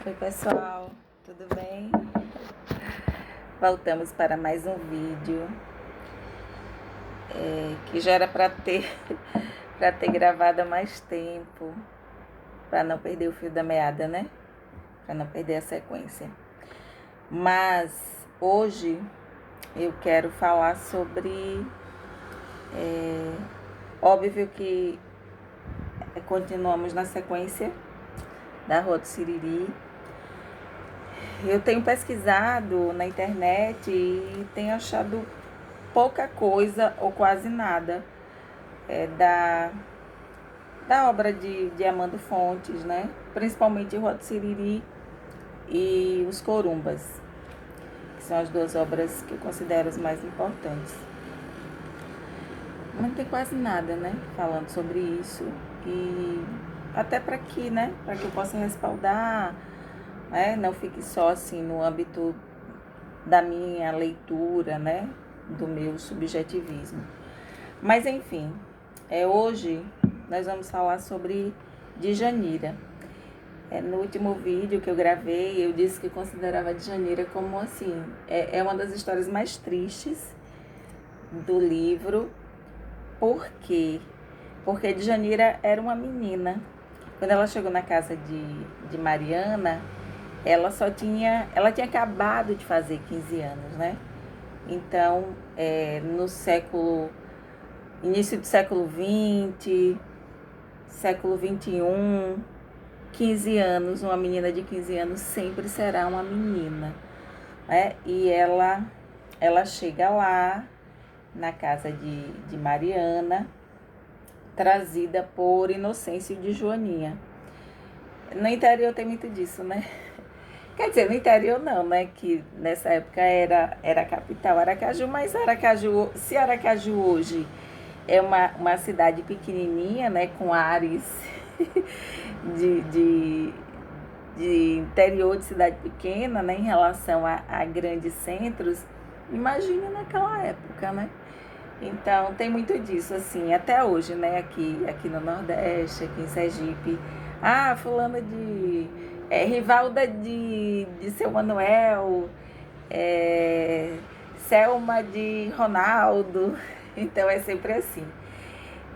Oi pessoal, tudo bem? Voltamos para mais um vídeo que já era para ter para ter gravado há mais tempo, para não perder o fio da meada, né? Para não perder a sequência. Mas hoje eu quero falar sobre óbvio que continuamos na sequência da Rua do Siriri. Eu tenho pesquisado na internet e tenho achado pouca coisa ou quase nada da obra de Amando Fontes, né? Principalmente Rua do Siriri e Os Corumbas, que são as duas obras que eu considero as mais importantes. Mas não tem quase nada, né? Falando sobre isso. E até para que, né? Para que eu possa respaldar, né? Não fique só assim no âmbito da minha leitura, né? Do meu subjetivismo. Mas enfim, hoje nós vamos falar sobre Djanira. No último vídeo que eu gravei, eu disse que considerava Djanira como assim, é uma das histórias mais tristes do livro. Por quê? Porque Djanira era uma menina. Quando ela chegou na casa de Mariana, ela tinha acabado de fazer 15 anos, né? Então, início do século XX, século XXI, 15 anos, uma menina de 15 anos sempre será uma menina, né? E ela chega lá na casa de Mariana, trazida por Inocêncio de Joaninha. No interior tem muito disso, né? Quer dizer, no interior não, né? Que nessa época era a capital Aracaju, mas Aracaju, se Aracaju hoje é uma cidade pequenininha, né? Com ares de, de, de interior de cidade pequena, né? Em relação a grandes centros, imagina naquela época, né? Então tem muito disso, assim, até hoje, né? Aqui no Nordeste, aqui em Sergipe. Ah, fulana Rivalda de Seu Manuel, Selma de Ronaldo. Então é sempre assim.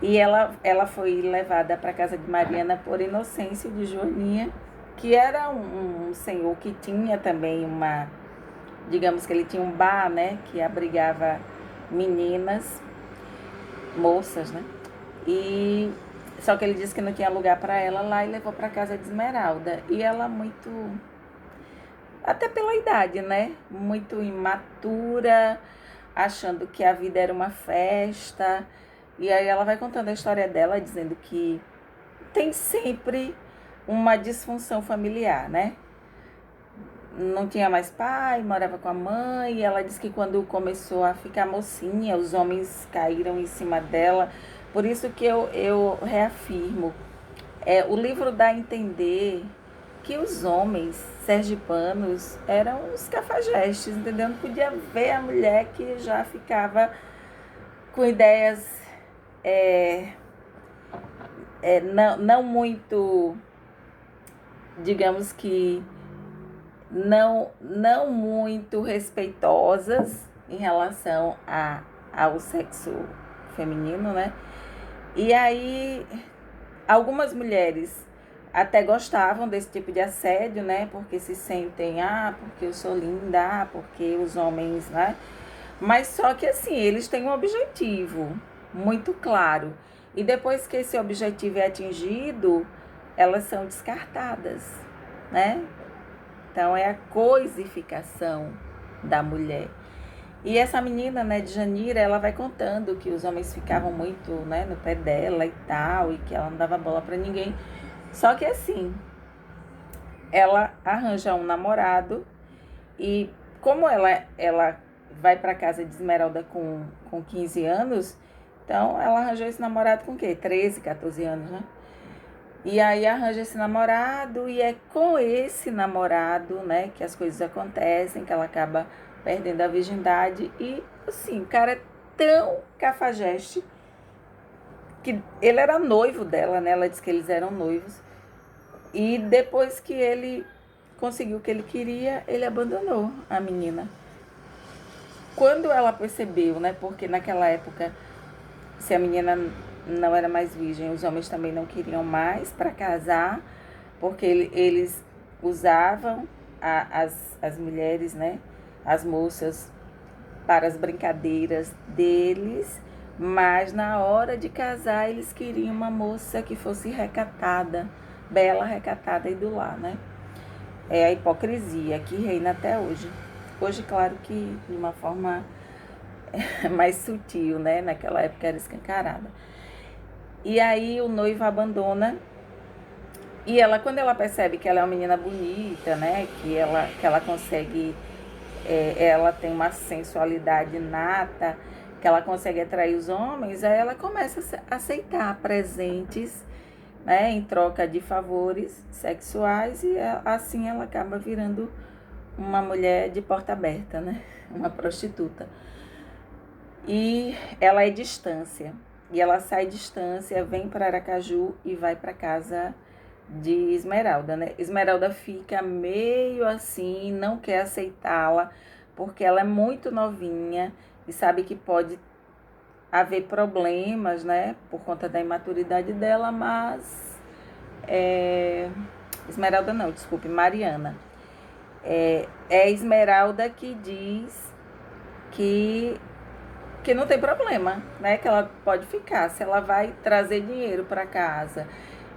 E ela foi levada para casa de Mariana por Inocêncio de Joaninha, que era um senhor que tinha também digamos que ele tinha um bar, né? Que abrigava meninas, moças, né? E só que ele disse que não tinha lugar para ela lá e levou para casa de Esmeralda. E ela muito, até pela idade, né? Muito imatura, achando que a vida era uma festa. E aí ela vai contando a história dela, dizendo que tem sempre uma disfunção familiar, né? Não tinha mais pai, morava com a mãe, e ela disse que quando começou a ficar mocinha, os homens caíram em cima dela. Por isso que eu reafirmo, o livro dá a entender que os homens sergipanos eram os cafajestes, entendeu? Não podia ver a mulher que já ficava com ideias não muito, digamos que não muito respeitosas em relação ao sexo feminino, né? E aí, algumas mulheres até gostavam desse tipo de assédio, né? Porque se sentem, porque eu sou linda, porque os homens, né? Mas só que assim, eles têm um objetivo muito claro. E depois que esse objetivo é atingido, elas são descartadas, né? Então é a coisificação da mulher. E essa menina, né, Djanira, ela vai contando que os homens ficavam muito, né, no pé dela e tal, e que ela não dava bola pra ninguém. Só que assim, ela arranja um namorado e como ela vai pra casa de Esmeralda com 15 anos, então ela arranjou esse namorado com o quê? 13, 14 anos, né? E aí arranja esse namorado e é com esse namorado, né, que as coisas acontecem, que ela acaba perdendo a virgindade. E assim, o cara é tão cafajeste que ele era noivo dela, né? Ela disse que eles eram noivos. E depois que ele conseguiu o que ele queria, ele abandonou a menina. Quando ela percebeu, né? Porque naquela época, se a menina não era mais virgem, os homens também não queriam mais para casar, porque eles usavam as mulheres, né? As moças para as brincadeiras deles, mas na hora de casar eles queriam uma moça que fosse recatada, bela, recatada e do lar, né? É a hipocrisia que reina até hoje. Hoje, claro que de uma forma mais sutil, né? Naquela época era escancarada. E aí o noivo abandona. E ela, quando ela percebe que ela é uma menina bonita, né? Que ela consegue, ela tem uma sensualidade nata, que ela consegue atrair os homens, aí ela começa a aceitar presentes, né? Em troca de favores sexuais, e assim ela acaba virando uma mulher de porta aberta, né? Uma prostituta. E ela é distância. E ela sai distância, vem para Aracaju e vai para casa de Esmeralda, né? Esmeralda fica meio assim, não quer aceitá-la, porque ela é muito novinha e sabe que pode haver problemas, né? Por conta da imaturidade dela, mas... Esmeralda não, desculpe, Mariana. É Esmeralda que diz que não tem problema, né? Que ela pode ficar. Se ela vai trazer dinheiro para casa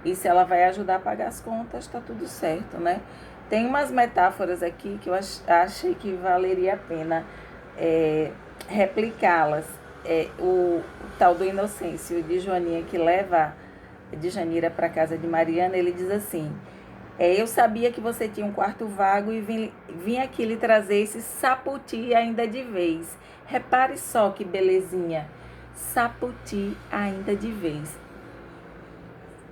e se ela vai ajudar a pagar as contas, tá tudo certo, né? Tem umas metáforas aqui que eu achei que valeria a pena replicá-las. O tal do Inocêncio de Joaninha que leva de Janira para casa de Mariana, ele diz assim: eu sabia que você tinha um quarto vago e vim aqui lhe trazer esse saputi ainda de vez. Repare só que belezinha. Saputi ainda de vez.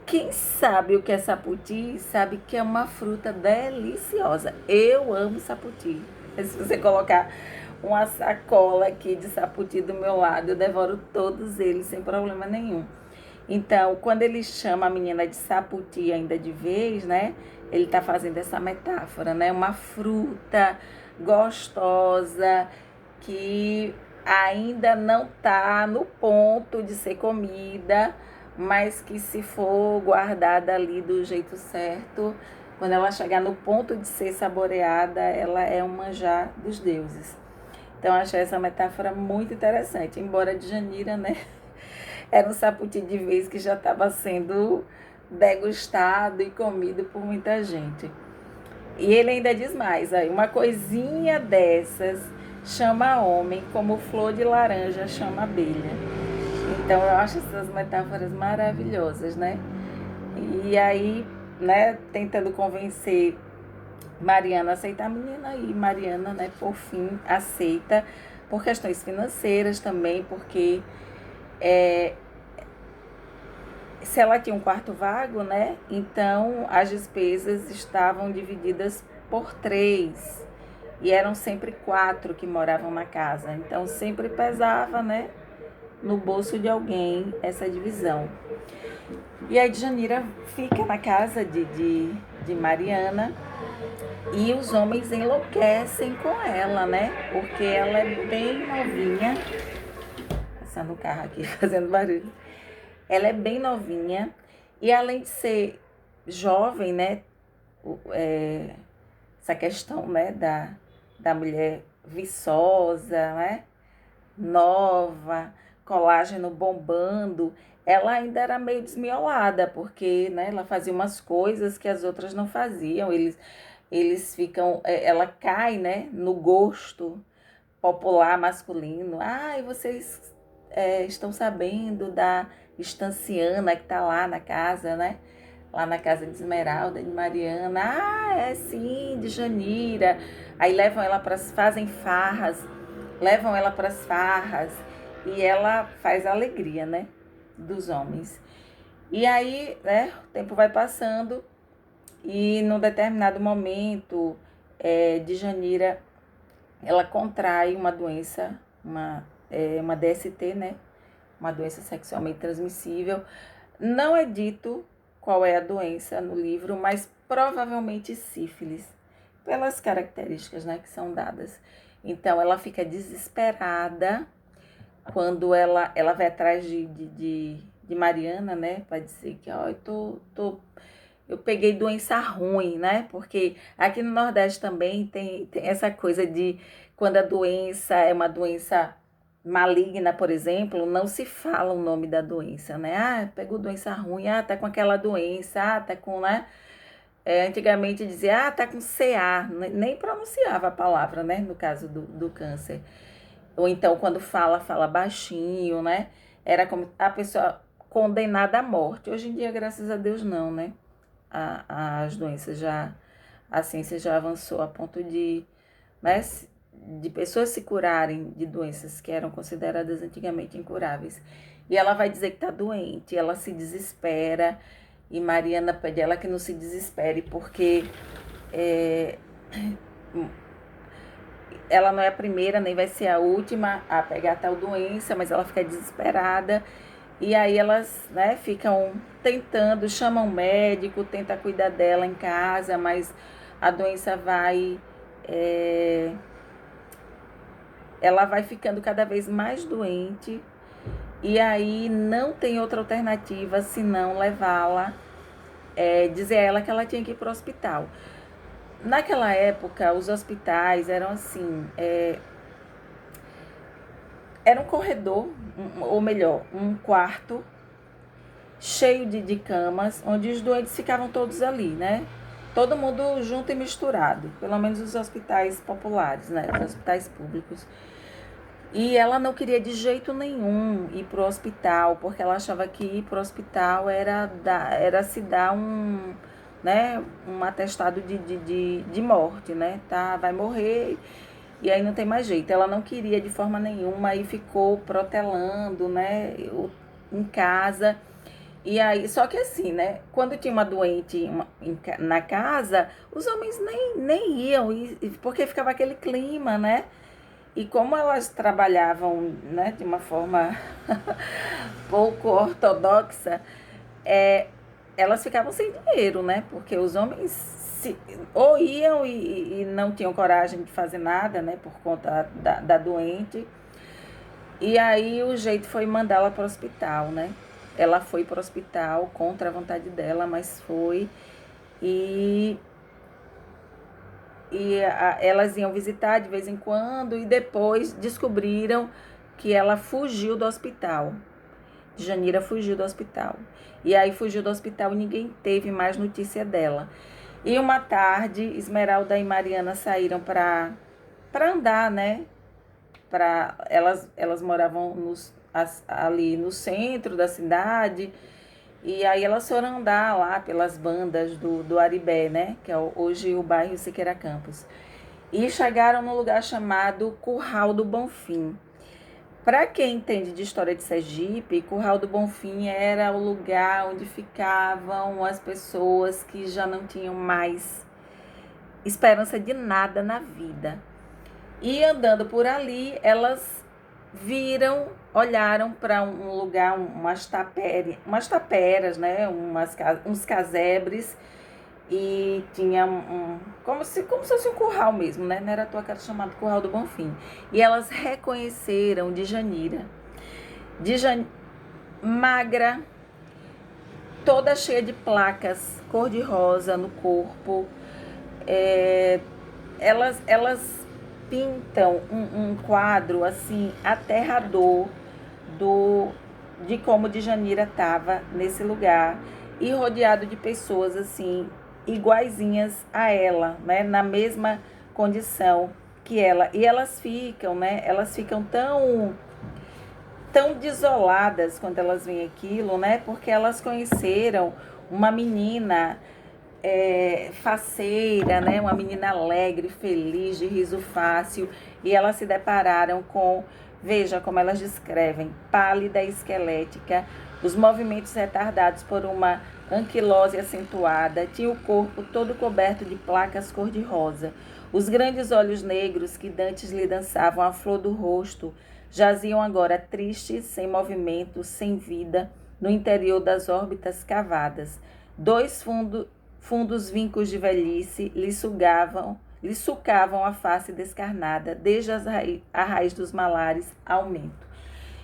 Quem sabe o que é saputi, sabe que é uma fruta deliciosa. Eu amo saputi. Se você colocar uma sacola aqui de saputi do meu lado, eu devoro todos eles sem problema nenhum. Então, quando ele chama a menina de saputi ainda de vez, né? Ele tá fazendo essa metáfora, né? Uma fruta gostosa que ainda não tá no ponto de ser comida, mas que se for guardada ali do jeito certo, quando ela chegar no ponto de ser saboreada, ela é um manjar dos deuses. Então, achei essa metáfora muito interessante, embora de Janira, né? Era um saputi de vez que já estava sendo degustado e comido por muita gente. E ele ainda diz mais, aí, uma coisinha dessas chama homem, como flor de laranja chama abelha. Então eu acho essas metáforas maravilhosas, né? E aí, né, tentando convencer Mariana a aceitar a menina, e Mariana, né, por fim, aceita, por questões financeiras também, porque se ela tinha um quarto vago, né? Então as despesas estavam divididas por 3. E eram sempre 4 que moravam na casa. Então sempre pesava, né? No bolso de alguém essa divisão. E a Djanira fica na casa de Mariana. E os homens enlouquecem com ela, né? Porque ela é bem novinha. Passando o carro aqui, fazendo barulho. Ela é bem novinha e além de ser jovem, né, essa questão, né, da mulher viçosa, né, nova, colágeno bombando, ela ainda era meio desmiolada, porque, né, ela fazia umas coisas que as outras não faziam, eles ficam, ela cai, né, no gosto popular masculino. Ai, vocês estão sabendo da estanciana que está lá na casa, né? Lá na casa de Esmeralda, de Mariana. Ah, é sim, de Janira. Aí levam ela para fazem farras, levam ela para as farras e ela faz a alegria, né? Dos homens. E aí, né? O tempo vai passando e num determinado momento de Janira, ela contrai uma doença, uma DST, né? Uma doença sexualmente transmissível. Não é dito qual é a doença no livro, mas provavelmente sífilis. pelas características, né, que são dadas. Então, ela fica desesperada quando ela vai atrás de Mariana, né, para dizer que, ó, eu peguei doença ruim, né, porque aqui no Nordeste também tem essa coisa de quando a doença é uma doença maligna, por exemplo, não se fala o nome da doença, né, pegou doença ruim, tá com aquela doença, tá com, né, antigamente dizia, tá com CA, nem pronunciava a palavra, né, no caso do câncer. Ou então, quando fala baixinho, né? Era como a pessoa condenada à morte. Hoje em dia, graças a Deus, não, né? As doenças já... A ciência já avançou a ponto né, de pessoas se curarem de doenças que eram consideradas antigamente incuráveis. E ela vai dizer que está doente, ela se desespera, e Mariana pede ela que não se desespere, porque ela não é a primeira, nem vai ser a última a pegar tal doença, mas ela fica desesperada. E aí elas, né, ficam tentando, chamam um médico, tenta cuidar dela em casa, mas a doença vai... ela vai ficando cada vez mais doente. E aí não tem outra alternativa senão levá-la, dizer a ela que ela tinha que ir para o hospital. Naquela época, os hospitais eram assim... era um corredor, ou melhor, um quarto cheio de camas, onde os doentes ficavam todos ali, né? Todo mundo junto e misturado, pelo menos os hospitais populares, né? Os hospitais públicos. E ela não queria de jeito nenhum ir para o hospital, porque ela achava que ir para o hospital era se dar né, um atestado de morte, né? Tá, vai morrer e aí não tem mais jeito. Ela não queria de forma nenhuma e ficou protelando, né, em casa. E aí, só que assim, né, quando tinha uma doente na casa, os homens nem iam, porque ficava aquele clima, né? E como elas trabalhavam, né, de uma forma pouco ortodoxa, elas ficavam sem dinheiro, né? Porque os homens ou iam e não tinham coragem de fazer nada, né? Por conta da doente. E aí o jeito foi mandá-la para o hospital, né? Ela foi para o hospital contra a vontade dela, mas foi. E elas iam visitar de vez em quando e depois descobriram que ela fugiu do hospital. Janira fugiu do hospital. E aí fugiu do hospital e ninguém teve mais notícia dela. E uma tarde, Esmeralda e Mariana saíram para andar, né? Elas moravam ali no centro da cidade. E aí elas foram andar lá pelas bandas do Aribé, né? Que é hoje o bairro Siqueira Campos. E chegaram num lugar chamado Curral do Bonfim. Para quem entende de história de Sergipe, Curral do Bonfim era o lugar onde ficavam as pessoas que já não tinham mais esperança de nada na vida. E andando por ali, elas olharam para um lugar, umas taperas, né? Uns casebres, e tinha como se fosse um curral mesmo, né? Não era à toa que era chamado Curral do Bonfim. E elas reconheceram Djanira. Magra, toda cheia de placas cor-de-rosa no corpo. Elas pintam um quadro assim aterrador de como Djanira estava nesse lugar, e rodeado de pessoas assim iguaizinhas a ela, né, na mesma condição que ela. E elas ficam, né, tão desoladas quando elas veem aquilo, né, porque elas conheceram uma menina faceira, né? Uma menina alegre, feliz, de riso fácil, e elas se depararam com, veja como elas descrevem, pálida e esquelética, os movimentos retardados por uma anquilose acentuada, tinha o corpo todo coberto de placas cor-de-rosa. Os grandes olhos negros que dantes lhe dançavam à flor do rosto jaziam agora tristes, sem movimento, sem vida, no interior das órbitas cavadas. Dois fundos vincos de velhice lhe lhe sucavam a face descarnada, desde a raiz dos malares ao mento.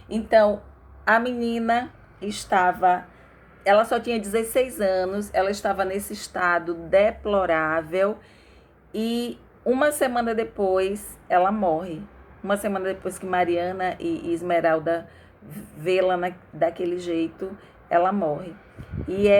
Então, a menina ela só tinha 16 anos, ela estava nesse estado deplorável e uma semana depois ela morre. Uma semana depois que Mariana e Esmeralda vê-la daquele jeito, ela morre. E é